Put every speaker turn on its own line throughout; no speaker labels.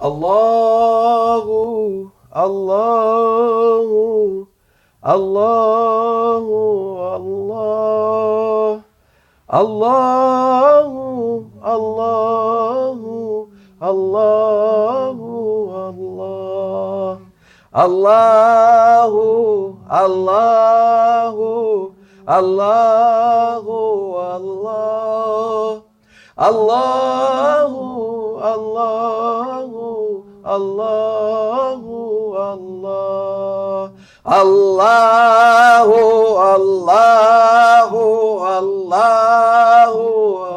Allahu, Allahu, Allahu, Allah. Allahu, Allahu, Allahu, Allah. Allahu, Allahu, Allahu, Allah. Allahu, Allahu, Allahu, Allah. Allahu, Allahu, Allahu,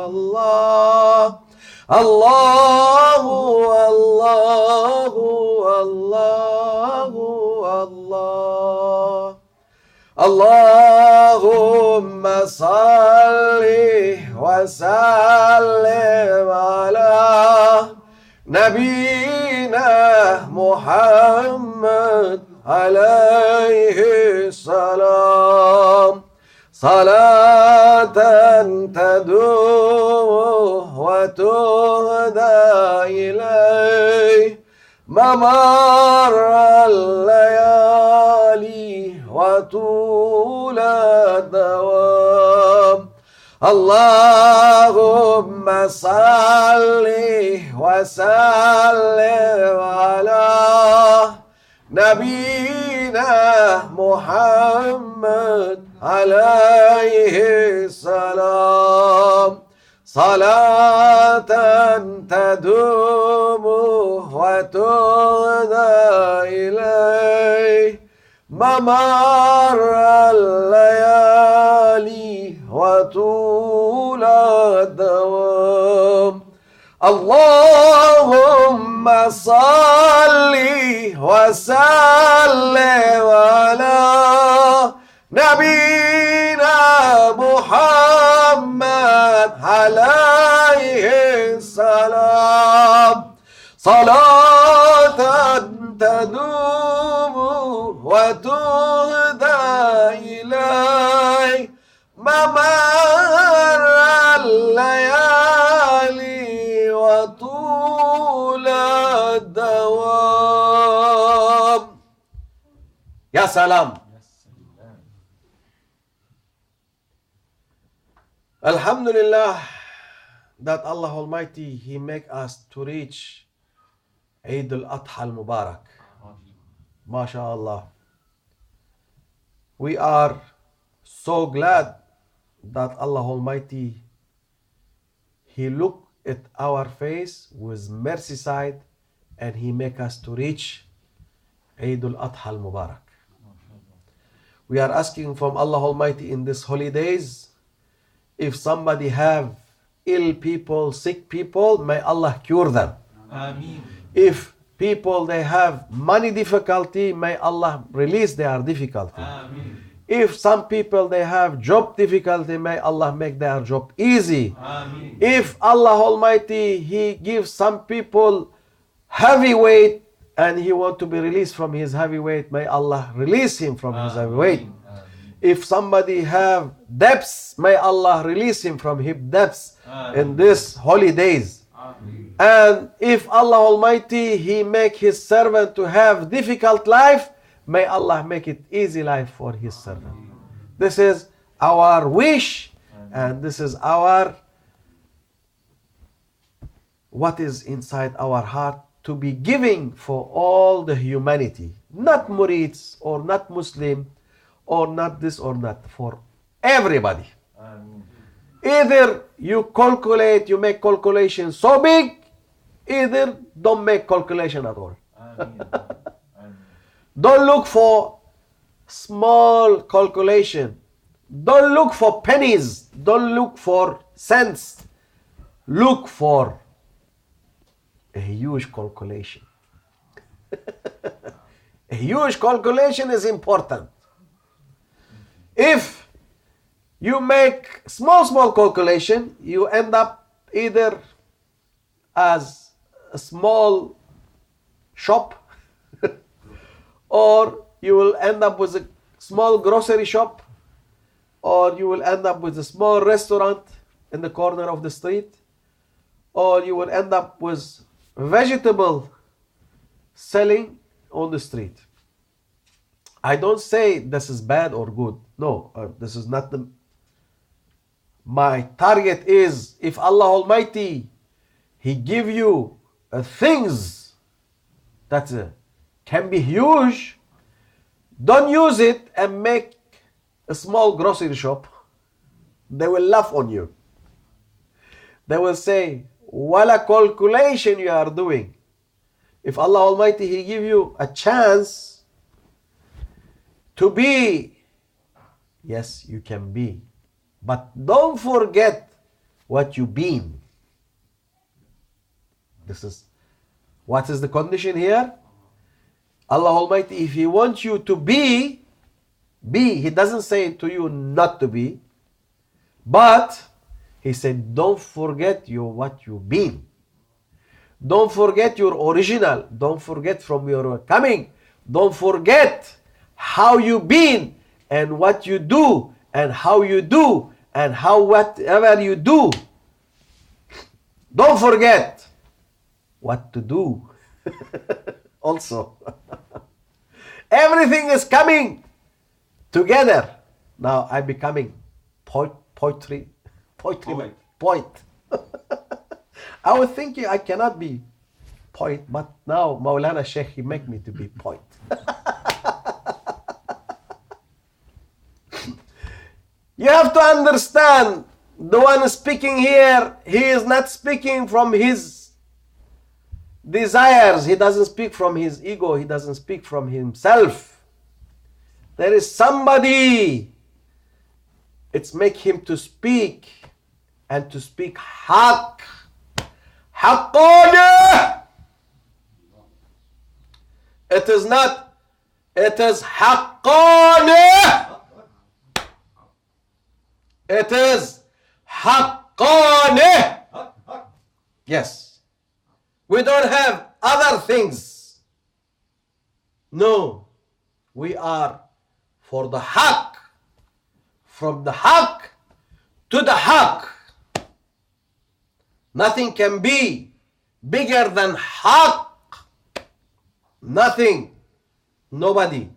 Allah. Allahu, Allahu, Allahu, Allah. Allahumma salli wa sallim ala Nabiyyina Muhammad alayhi salam. Salatan tadumu wa tuhda ilayh mamar al-layali wa tula dawam. Allahumma salli wa sallim ala Nabiyyina Muhammad alayhi salam. Salatan tadumu wa tuhda ilayh mamar al-layali wa tula dawam. Allahumma salli wa sallim ala Nabiyyina Muhammad alayhi salam. Salatan tadumu wa tuhda ilay mamar al-layali wa tula dawam. Ya salam. Alhamdulillah that Allah Almighty, He make us to reach Eid al-Adha al-Mubarak. MashaAllah. We are so glad that Allah Almighty, He look at our face with mercy side and He make us to reach Eid al-Adha al-Mubarak. We are asking from Allah Almighty in these holidays, if somebody have ill people, sick people, may Allah cure them.
Ameen.
If people they have money difficulty, may Allah release their difficulty.
Ameen.
If some people they have job difficulty, may Allah make their job easy.
Ameen.
If Allah Almighty, He gives some people heavy weight and he want to be released from his heavy weight, may Allah release him from his heavy weight. If somebody have debts, may Allah release him from his debts in this holidays. And if Allah Almighty, He make His servant to have difficult life, may Allah make it easy life for His servant. This is our wish, and this is our what is inside our heart to be giving for all the humanity, not Murids or not Muslim or not this or not, for everybody. Either you calculate, you make calculation so big, either don't make calculation at all. Don't look for small calculation. Don't look for pennies. Don't look for cents. Look for a huge calculation. A huge calculation is important. If you make small calculation, you end up either as a small shop or you will end up with a small grocery shop, or you will end up with a small restaurant in the corner of the street, or you will end up with vegetable selling on the street. I don't say this is bad or good. No, this is not the. My target is if Allah Almighty, He give you things that can be huge, don't use it and make a small grocery shop. They will laugh on you. They will say, what a calculation you are doing. If Allah Almighty, He give you a chance to be, yes, you can be. But don't forget what you've been. What is the condition here? Allah Almighty, if He wants you to be, He doesn't say to you not to be, but He said, don't forget what you've been. Don't forget your original. Don't forget from your coming. Don't forget how you've been and what you do and how you do and how whatever you do. Don't forget what to do. Also, everything is coming together. Now I'm becoming poet. I was thinking I cannot be poet, but now Maulana Sheikh, he make me to be poet. You have to understand, the one speaking here, he is not speaking from his desires. He doesn't speak from his ego. He doesn't speak from himself. There is somebody. It's make him to speak and to speak haq. Haqqana. It is not. It is haqqana. It is haqqana. Yes. We don't have other things. No. We are for the haqq. From the haqq to the haqq. Nothing can be bigger than haqq. Nothing. Nobody.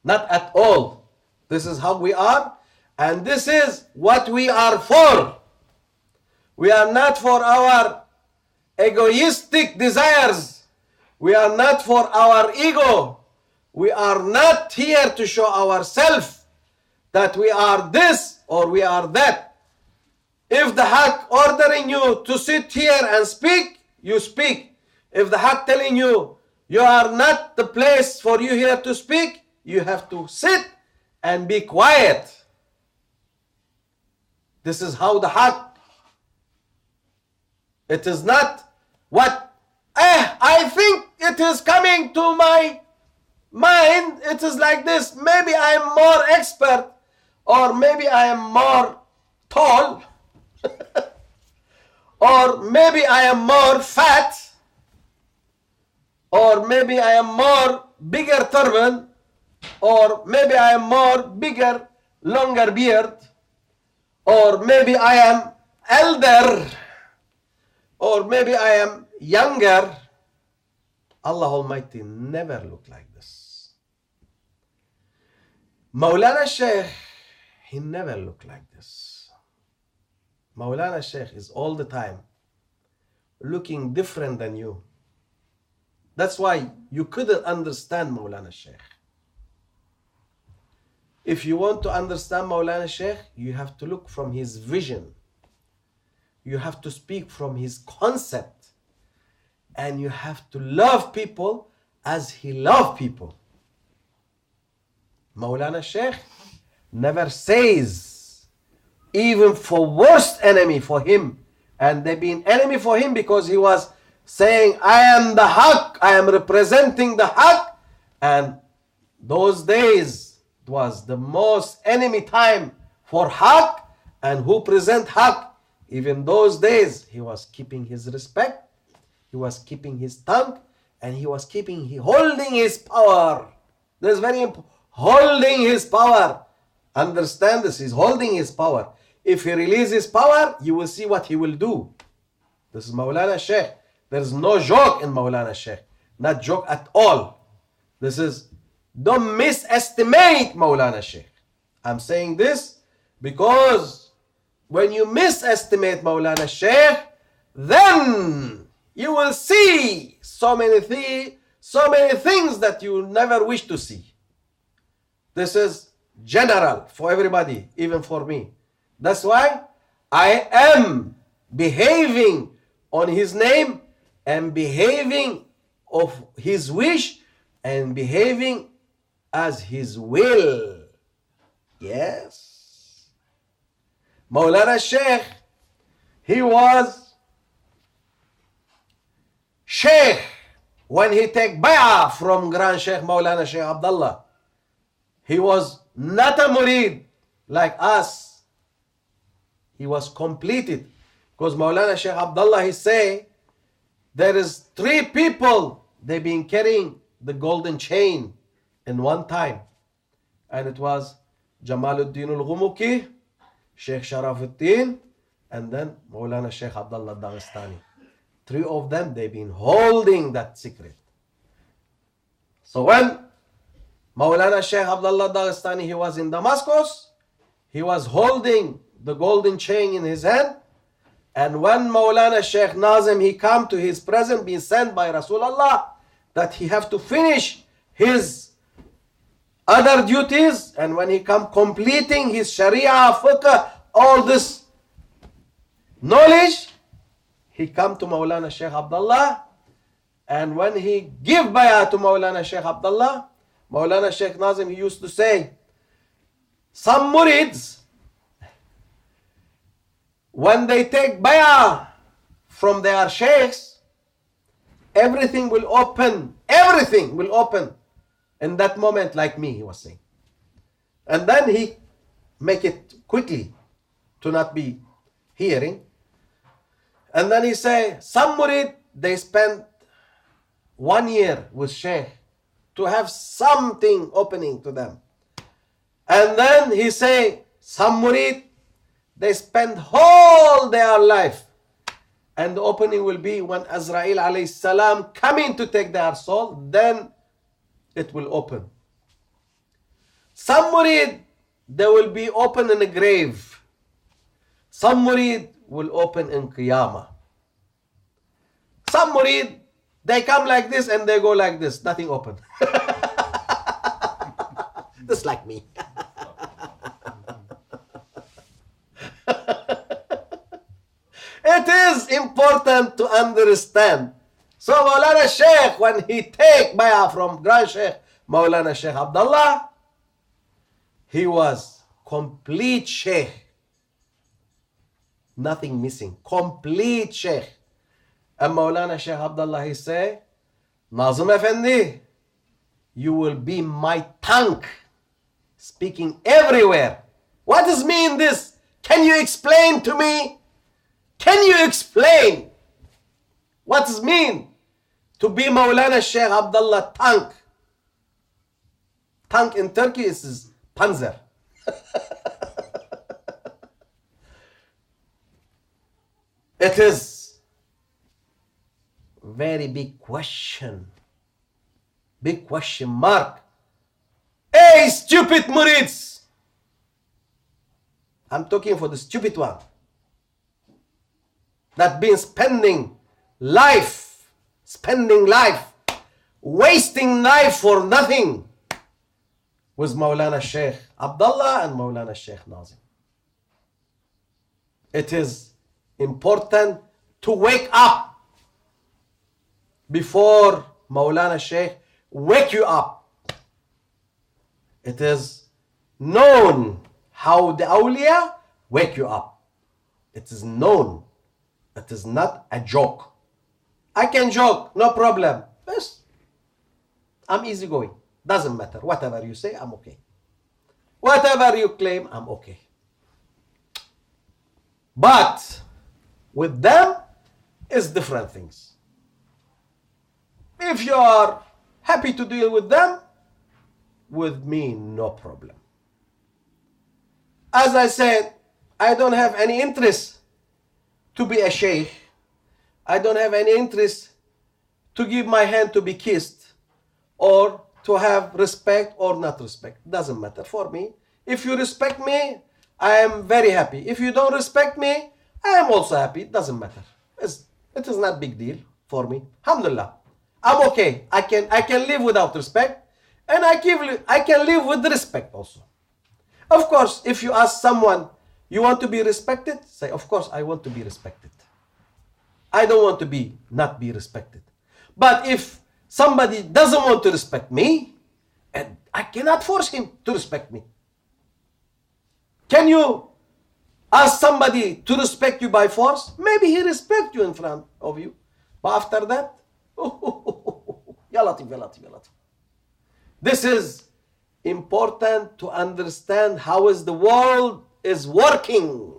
Not at all. This is how we are. And this is what we are for. We are not for our egoistic desires. We are not for our ego. We are not here to show ourselves that we are this or we are that. If the haqq ordering you to sit here and speak, you speak. If the haqq telling you, you are not the place for you here to speak, you have to sit and be quiet. This is how the haqq. It is not what, I think it is coming to my mind. It is like this. Maybe I am more expert, or maybe I am more tall, or maybe I am more fat, or maybe I am more bigger turban, or maybe I am more bigger, longer beard, or maybe I am elder, or maybe I am younger. Allah Almighty never looked like this. Maulana Sheikh, he never looked like this. Maulana Sheikh is all the time looking different than you. That's why you couldn't understand Maulana Sheikh. If you want to understand Maulana Sheikh, you have to look from his vision. You have to speak from his concept. And you have to love people as he loved people. Maulana Sheikh never says, even for worst enemy for him, and they been enemy for him because he was saying, I am the haqq, I am representing the haqq. And those days it was the most enemy time for haqq, and who present haqq. Even those days he was keeping his respect, he was keeping his tongue, and he was holding his power. That's very important. Holding his power. Understand this, he's holding his power. If he releases power, you will see what he will do. This is Maulana Sheikh. There is no joke in Maulana Sheikh. Not joke at all. This is, don't misestimate Maulana Sheikh. I'm saying this because when you misestimate Maulana Sheikh, then you will see so many things that you never wish to see. This is general for everybody, even for me. That's why I am behaving on his name and behaving of his wish and behaving as his will. Yes. Maulana Sheikh, he was Sheikh when he take bay'ah from Grand Sheikh Maulana Sheikh Abdullah. He was not a murid like us. He was completed. Because Maulana Sheikh Abdullah, he say, there is 3 people, they've been carrying the golden chain in one time. And it was Jamaluddin al-Ghumuki, Sheikh Sharafuddin, and then Maulana Sheikh Abdullah Dagestani. 3 of them, they've been holding that secret. So when Maulana Sheikh Abdullah Dagestani, he was in Damascus, he was holding the golden chain in his hand. And when Maulana Sheikh Nazim, he come to his presence, being sent by Rasulullah, that he have to finish his other duties. And when he come completing his Sharia, fiqh, all this knowledge, he come to Maulana Sheikh Abdullah. And when he give bay'ah to Maulana Sheikh Abdullah, Maulana Sheikh Nazim, he used to say, some murids, when they take bay'ah from their sheikhs, everything will open in that moment, like me, he was saying. And then he make it quickly to not be hearing. And then he say, some murid, they spend 1 year with sheikh to have something opening to them. And then he say, some murid, they spend whole their life. And the opening will be when Azrael alayhi salam coming to take their soul, then it will open. Some murid, they will be open in the grave. Some murid will open in Qiyamah. Some murid, they come like this and they go like this, nothing open. Just like me. It is important to understand. So Maulana Sheikh, when he take bay'ah from Grand Sheikh Maulana Sheikh Abdullah, he was complete Sheikh. Nothing missing. Complete Sheikh. And Maulana Sheikh Abdullah, he say, Nazim Effendi, you will be my tongue, speaking everywhere. What does mean this? Can you explain to me? Can you explain what does mean to be Maulana Sheikh Abdullah tongue? Tongue in Turkey is panzer. It is very big question. Big question mark. Hey, stupid murids! I'm talking for the stupid one. That been spending life, wasting life for nothing with Maulana Sheikh Abdullah and Maulana Sheikh Nazim. It is important to wake up before Maulana Sheikh wake you up. It is known how the awliya wake you up. It is known. It is not a joke. I can joke, no problem. Yes, I'm easygoing. Doesn't matter. Whatever you say, I'm okay. Whatever you claim, I'm okay. But with them, it's different things. If you are happy to deal with them, with me, no problem. As I said, I don't have any interest to be a sheikh. I don't have any interest to give my hand to be kissed, or to have respect or not respect. Doesn't matter for me. If you respect me, I am very happy. If you don't respect me, I am also happy. It doesn't matter. It is not big deal for me. Alhamdulillah. I'm okay. I can live without respect, and I can live with respect also. Of course, if you ask someone, you want to be respected? Say, of course, I want to be respected. I don't want to not be respected. But if somebody doesn't want to respect me, and I cannot force him to respect me. Can you ask somebody to respect you by force? Maybe he respects you in front of you. But after that, Ya Latif, Ya Latif, Ya Latif. This is important to understand how is the world is working.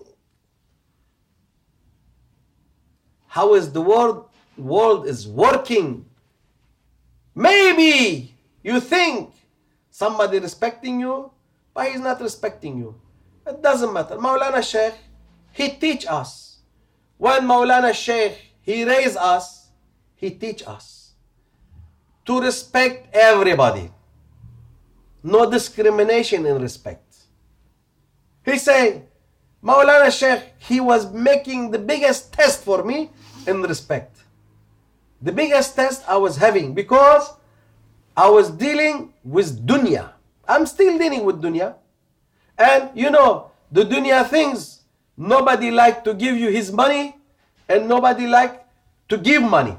How is the world is working. Maybe you think somebody respecting you, but he's not respecting you. It doesn't matter. Maulana Sheikh, he teach us. When Maulana Sheikh, he raised us, he teach us to respect everybody. No discrimination in respect. He say, Maulana Sheikh, he was making the biggest test for me in respect. The biggest test I was having, because I was dealing with dunya. I'm still dealing with dunya. And you know, the dunya things, nobody like to give you his money, and nobody like to give money.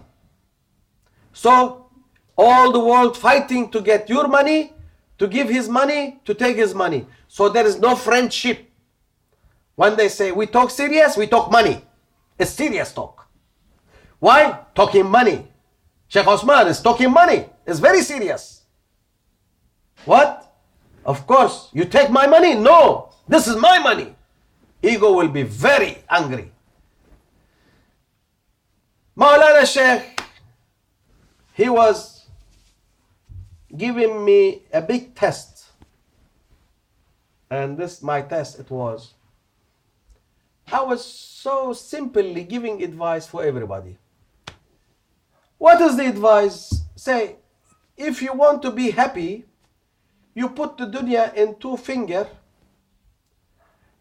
So all the world fighting to get your money, to give his money, to take his money. So there is no friendship. When they say we talk serious, we talk money. It's serious talk. Why? Talking money. Sheikh Osman is talking money. It's very serious. What? Of course, you take my money? No, this is my money. Ego will be very angry. Maulana Sheikh, he was giving me a big test. And this, my test, it was. I was so simply giving advice for everybody. What is the advice? Say, if you want to be happy, you put the dunya in 2 fingers,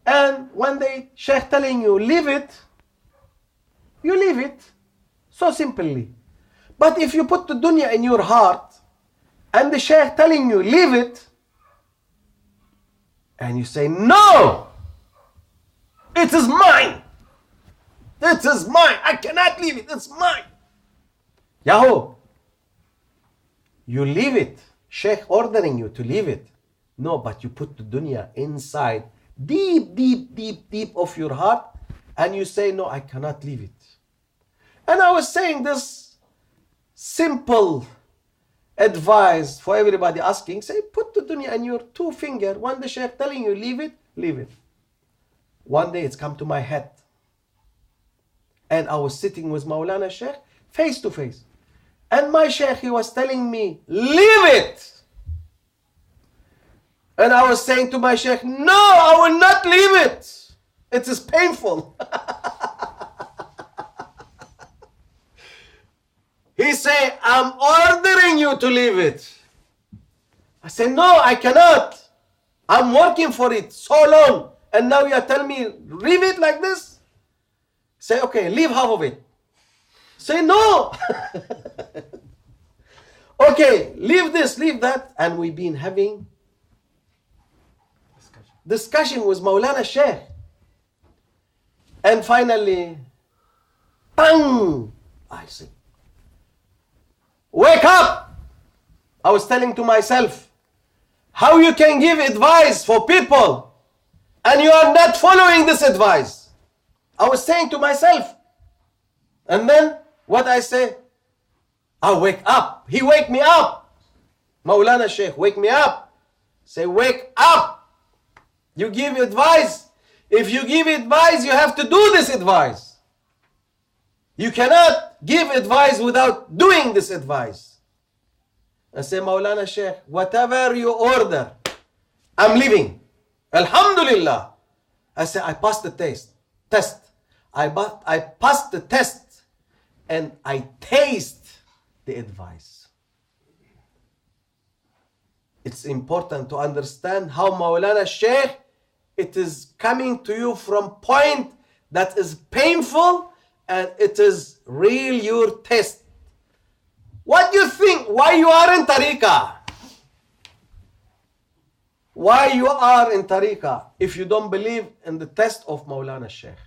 and when the Sheikh telling you leave it, you leave it. So simply. But if you put the dunya in your heart, and the Sheikh telling you leave it, and you say, no, it is mine. It is mine. I cannot leave it. It's mine. Yahoo. You leave it. Sheikh ordering you to leave it. No, but you put the dunya inside, deep, deep, deep, deep of your heart, and you say, no, I cannot leave it. And I was saying this simple advice for everybody asking, say, put the dunya in your 2 fingers. When the Sheikh telling you leave it, leave it. One day it's come to my head. And I was sitting with Maulana Sheikh face to face. And my Sheikh, he was telling me, leave it. And I was saying to my Sheikh, no, I will not leave it. It is painful. He said, I'm ordering you to leave it. I said, no, I cannot. I'm working for it so long. And now you are telling me, leave it like this? Say, okay, leave half of it. Say, no. Okay, leave this, leave that. And we've been having discussion with Maulana Sheikh. And finally, bang! I said, wake up! I was telling to myself, how you can give advice for people and you are not following this advice? I was saying to myself. And then what I say? I wake up. He wake me up. Maulana Sheikh, wake me up. Say, wake up. You give advice. If you give advice, you have to do this advice. You cannot give advice without doing this advice. I say, Maulana Sheikh, whatever you order, I'm leaving. Alhamdulillah. I say, I passed the test. I passed the test, and I taste the advice. It's important to understand how Maulana Sheikh, it is coming to you from point that is painful and it is real your test. What do you think? Why you are in Tariqah? Why you are in Tariqah if you don't believe in the test of Maulana Sheikh?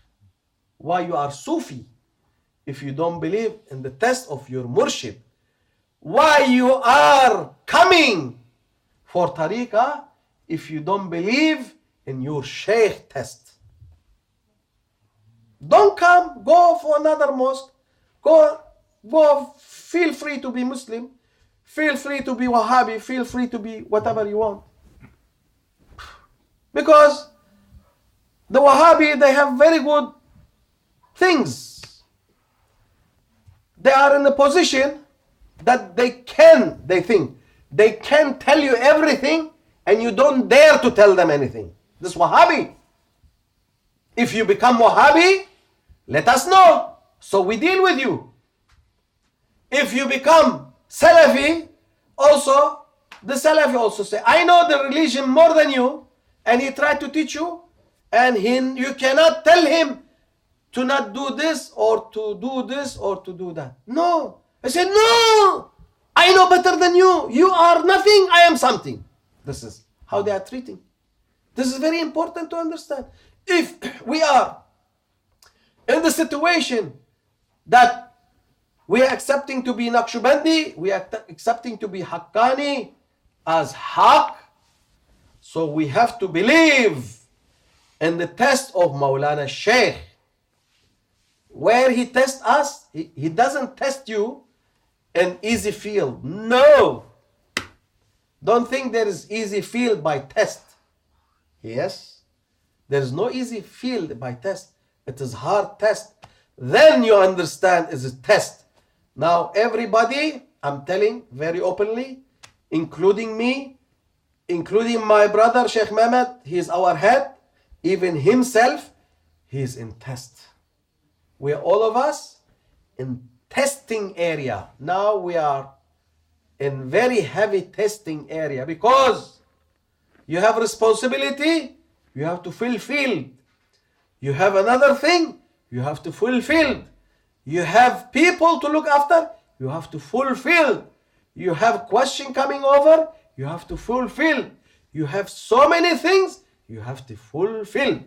Why you are Sufi if you don't believe in the test of your Murshid? Why you are coming for Tariqah if you don't believe in your Sheikh test? Don't come, go for another mosque, go, feel free to be Muslim, feel free to be Wahhabi, feel free to be whatever you want. Because the Wahhabi, they have very good things. They are in a position that they think, they can tell you everything and you don't dare to tell them anything. This Wahhabi. If you become Wahhabi, let us know, so we deal with you. If you become Salafi, also, the Salafi also say, I know the religion more than you, and he tried to teach you, and you cannot tell him to not do this, or to do this, or to do that. No. I said, no, I know better than you. You are nothing, I am something. This is how they are treating. This is very important to understand. If we are in the situation that we are accepting to be Naqshbandi, we are accepting to be Haqqani as Haqq, so we have to believe in the test of Maulana Sheikh. Where he tests us, he doesn't test you in easy field. No. Don't think there is easy field by test. Yes. There is no easy field by test. It is hard test. Then you understand it's a test. Now everybody, I'm telling very openly, including me, including my brother Sheikh Mehmet, he is our head, even himself, he is in test. We are all of us in testing area. Now we are in very heavy testing area because you have responsibility, you have to fulfill. You have another thing, you have to fulfill. You have people to look after, you have to fulfill. You have question coming over, you have to fulfill. You have so many things, you have to fulfill.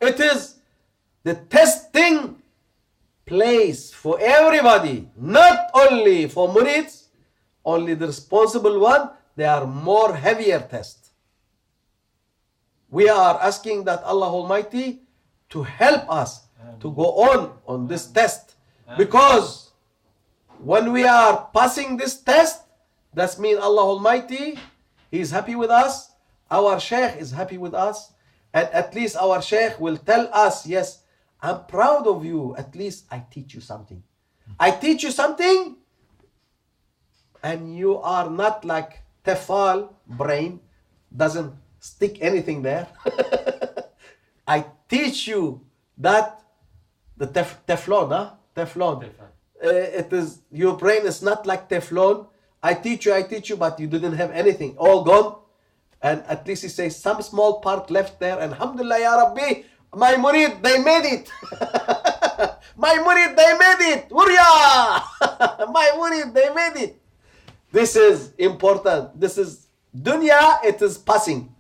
It is the testing place for everybody, not only for murids, only the responsible one, they are more heavier test. We are asking that Allah Almighty to help us to go on this test, because when we are passing this test, that means Allah Almighty, He is happy with us, our Sheikh is happy with us, and at least our Sheikh will tell us, yes, I'm proud of you, at least I teach you something. I teach you something, and you are not like Tefal brain, doesn't stick anything there. I teach you that the Teflon, huh? Teflon. It is, your brain is not like Teflon. I teach you, but you didn't have anything, all gone. And at least he says some small part left there, and alhamdulillah ya Rabbi, my murid, they made it. My murid, they made it. Hurrah! My murid, they made it. This is important. This is dunya, it is passing.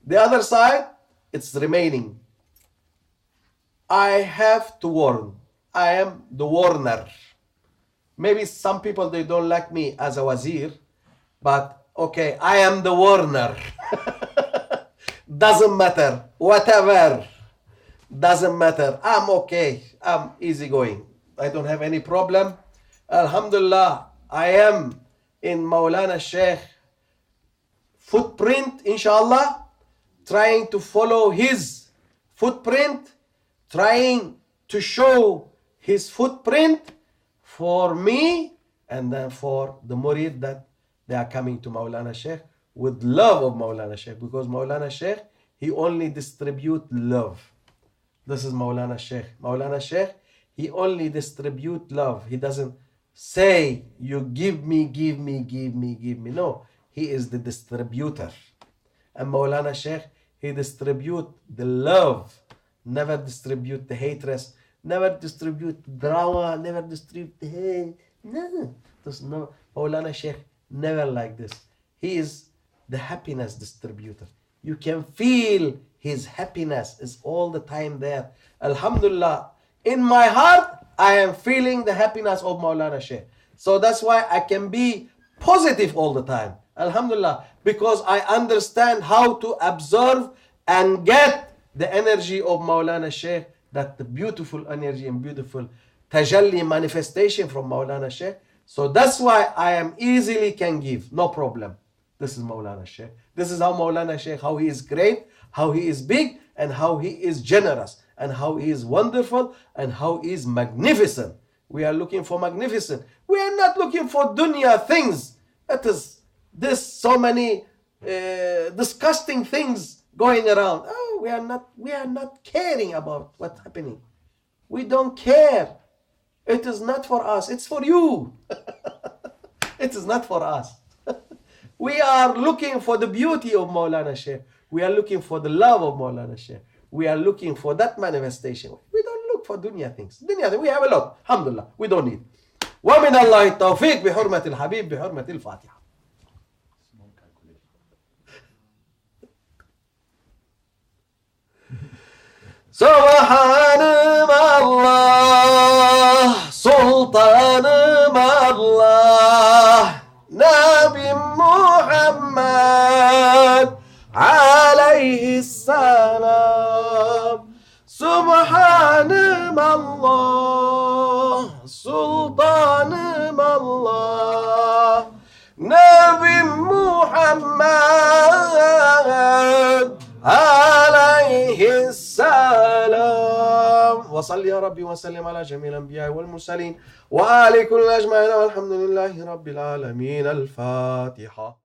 The other side, it's remaining. I have to warn. I am the warner. Maybe some people, they don't like me as a wazir, but okay, I am the warner. Doesn't matter. Whatever. Doesn't matter. I'm okay. I'm easygoing. I don't have any problem. Alhamdulillah, I am in Maulana Sheikh footprint, inshallah, trying to follow his footprint, trying to show his footprint for me and then for the murid that they are coming to Maulana Sheikh with love of Maulana Sheikh, because Maulana Sheikh, he only distribute love. This is Maulana Sheikh. Maulana Sheikh, he only distribute love. He doesn't say, you give me, give me, give me, give me. No, he is the distributor. And Maulana Sheikh, he distribute the love, never distribute the hatred, never distribute drama, never distribute the hate. No, there's no. Maulana Sheikh never like this. He is the happiness distributor. You can feel his happiness is all the time there. Alhamdulillah, in my heart, I am feeling the happiness of Maulana Sheikh. So that's why I can be positive all the time. Alhamdulillah, because I understand how to observe and get the energy of Maulana Sheikh, that the beautiful energy and beautiful tajalli manifestation from Maulana Sheikh. So that's why I am easily can give, no problem. This is Maulana Sheikh. This is how Maulana Sheikh, how he is great, how he is big, and how he is generous, and how he is wonderful, and how he is magnificent. We are looking for magnificent. We are not looking for dunya things. That is this so many disgusting things going around. Oh, we are not caring about what's happening. We don't care. It is not for us. It's for you. It is not for us. We are looking for the beauty of Maulana Sheikh. We are looking for the love of Maulana Sheikh. We are looking for that manifestation. We don't look for dunya things. Dunya things, we have a lot. Alhamdulillah. We don't need. ومن الله التوفيق بحرمة الحبيب بحرمة الفاتحة. سبحان الله سلطان الله نبي محمد عليه السلام سبحان الله سلطان الله نبي محمد عليه السلام وصل يا ربي وسلم على جميع الأنبياء والمرسلين وآل كل أجمعين والحمد لله رب العالمين. الفاتحة.